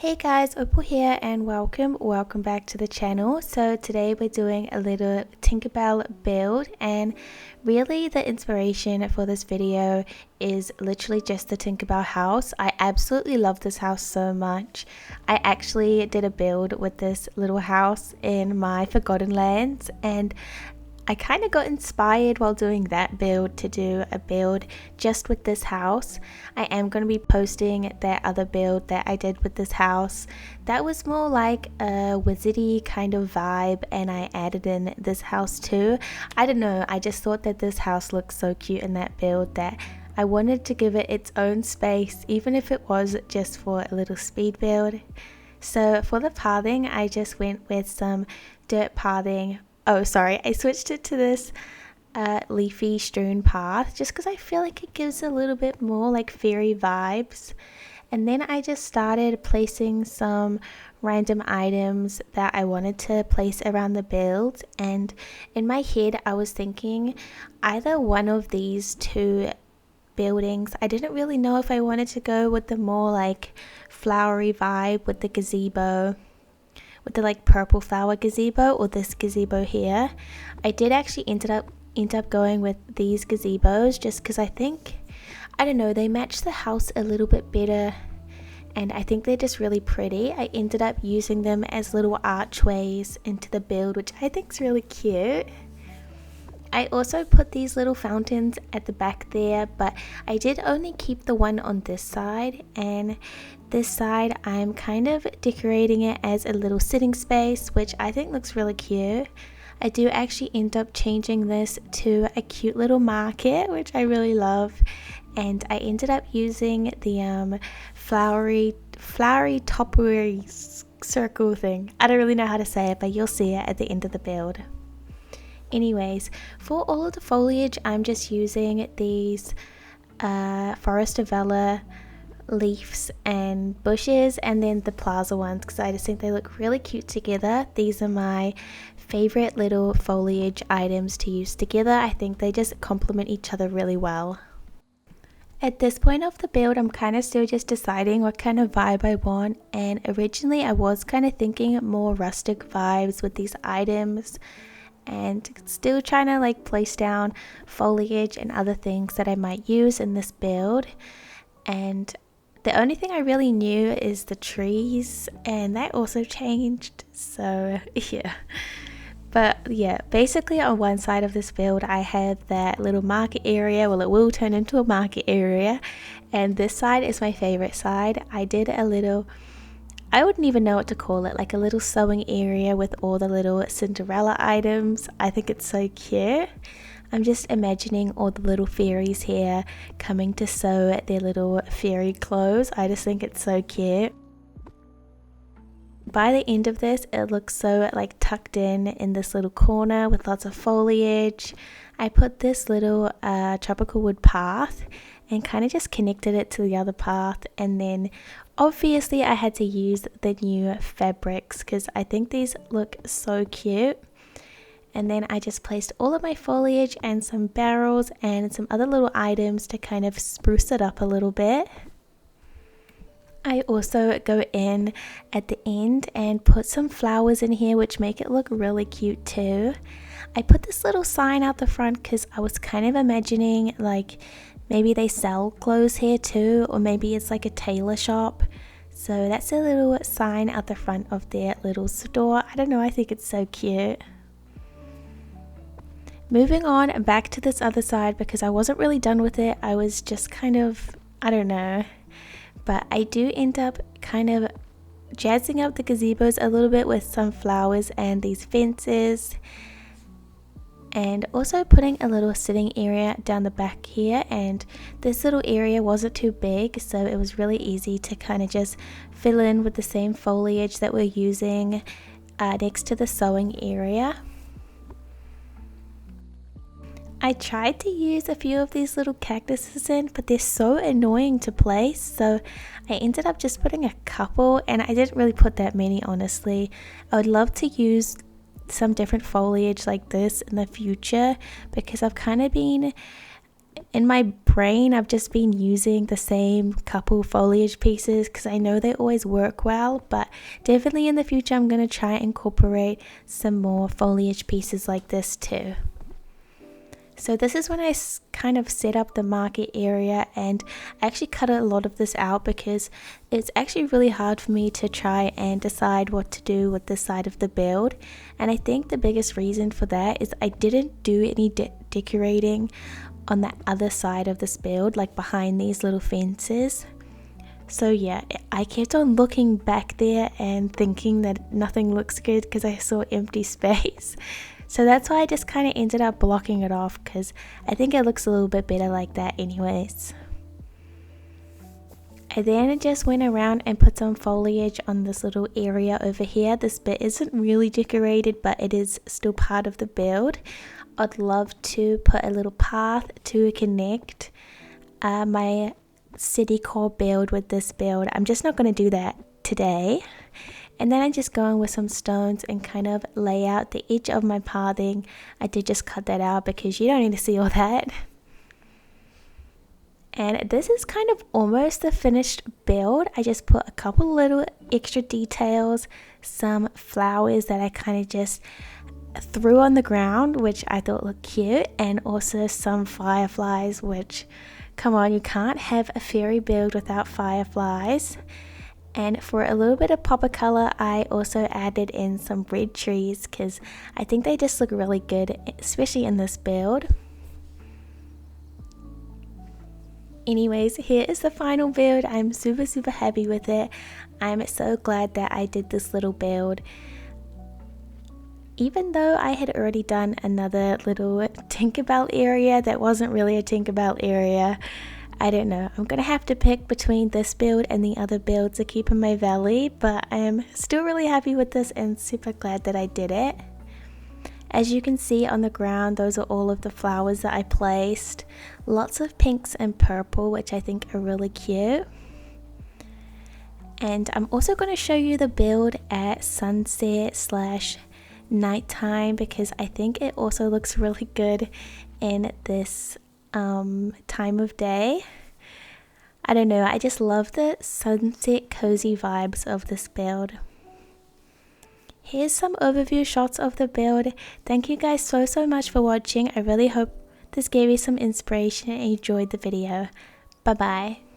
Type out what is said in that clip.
Hey guys, Opal here and welcome back to the channel. So today we're doing a little Tinkerbell build, and really the inspiration for this video is literally just the Tinkerbell house. I absolutely love this house so much. I actually did a build with this little house in my Forgotten Lands, and I kind of got inspired while doing that build to do a build just with this house. I am going to be posting that other build that I did with this house. That was more like a wizardy kind of vibe, and I added in this house too. I don't know, I just thought that this house looked so cute in that build that I wanted to give it its own space, even if it was just for a little speed build. So for the pathing, I just went with some dirt pathing. Oh, sorry, I switched it to this leafy strewn path just because I feel like it gives a little bit more like fairy vibes. And then I just started placing some random items that I wanted to place around the build. And in my head, I was thinking either one of these two buildings. I didn't really know if I wanted to go with the more like flowery vibe with the gazebo, with the like purple flower gazebo, or this gazebo here. I did actually end up going with these gazebos just because I think, I don't know, they match the house a little bit better, and I think they're just really pretty. I ended up using them as little archways into the build, which I think is really cute. I also put these little fountains at the back there, but I did only keep the one on this side, and this side I'm kind of decorating it as a little sitting space, which I think looks really cute. I do actually end up changing this to a cute little market, which I really love, and I ended up using the flowery topiary circle thing. I don't really know how to say it, but you'll see it at the end of the build. Anyways, for all of the foliage, I'm just using these Forest of Valor leaves and bushes, and then the plaza ones because I just think they look really cute together. These are my favorite little foliage items to use together. I think they just complement each other really well. At this point of the build, I'm kind of still just deciding what kind of vibe I want, and originally I was kind of thinking more rustic vibes with these items, and still trying to like place down foliage and other things that I might use in this build. And the only thing I really knew is the trees, and that also changed, so yeah. But yeah, basically on one side of this build I have that little market area. Well, it will turn into a market area, and this side is my favorite side. I did a little, I wouldn't even know what to call it, like a little sewing area with all the little Cinderella items. I think it's so cute. I'm just imagining all the little fairies here coming to sew their little fairy clothes. I just think it's so cute. By the end of this, it looks so like tucked in this little corner with lots of foliage. I put this little tropical wood path and kind of just connected it to the other path, and then obviously I had to use the new fabrics because I think these look so cute. And then I just placed all of my foliage and some barrels and some other little items to kind of spruce it up a little bit. I also go in at the end and put some flowers in here which make it look really cute too. I put this little sign out the front because I was kind of imagining like maybe they sell clothes here too, or maybe it's like a tailor shop. So that's a little sign out the front of their little store. I don't know, I think it's so cute. Moving on back to this other side because I wasn't really done with it. I was just kind of, I don't know. But I do end up kind of jazzing up the gazebos a little bit with some flowers and these fences. And also putting a little sitting area down the back here, and this little area wasn't too big, so it was really easy to kind of just fill in with the same foliage that we're using next to the sewing area. I tried to use a few of these little cactuses in, but they're so annoying to place, so I ended up just putting a couple, and I didn't really put that many honestly. I would love to use some different foliage like this in the future because I've kind of been in my brain, I've just been using the same couple foliage pieces because I know they always work well, but definitely in the future I'm going to try and incorporate some more foliage pieces like this too. So this is when I kind of set up the market area, and I actually cut a lot of this out because it's actually really hard for me to try and decide what to do with this side of the build. And I think the biggest reason for that is I didn't do any decorating on the other side of this build, like behind these little fences. So yeah, I kept on looking back there and thinking that nothing looks good because I saw empty space. So that's why I just kind of ended up blocking it off, because I think it looks a little bit better like that anyways. I then just went around and put some foliage on this little area over here. This bit isn't really decorated, but it is still part of the build. I'd love to put a little path to connect my city core build with this build. I'm just not going to do that today. And then I'm just going with some stones and kind of lay out the edge of my pathing. I did just cut that out because you don't need to see all that. And this is kind of almost the finished build. I just put a couple little extra details, some flowers that I kind of just threw on the ground, which I thought looked cute, and also some fireflies, which, come on, you can't have a fairy build without fireflies. And for a little bit of pop of color, I also added in some red trees because I think they just look really good, especially in this build. Anyways, here is the final build. I'm super happy with it. I'm so glad that I did this little build. Even though I had already done another little Tinkerbell area that wasn't really a Tinkerbell area, I don't know, I'm gonna have to pick between this build and the other builds to keep in my valley, but I am still really happy with this and super glad that I did it. As you can see on the ground, those are all of the flowers that I placed. Lots of pinks and purple, which I think are really cute. And I'm also going to show you the build at sunset / nighttime because I think it also looks really good in this time of day. I don't know, I just love the sunset cozy vibes of this build. Here's some overview shots of the build. Thank you guys so much for watching. I really hope this gave you some inspiration and you enjoyed the video. Bye bye.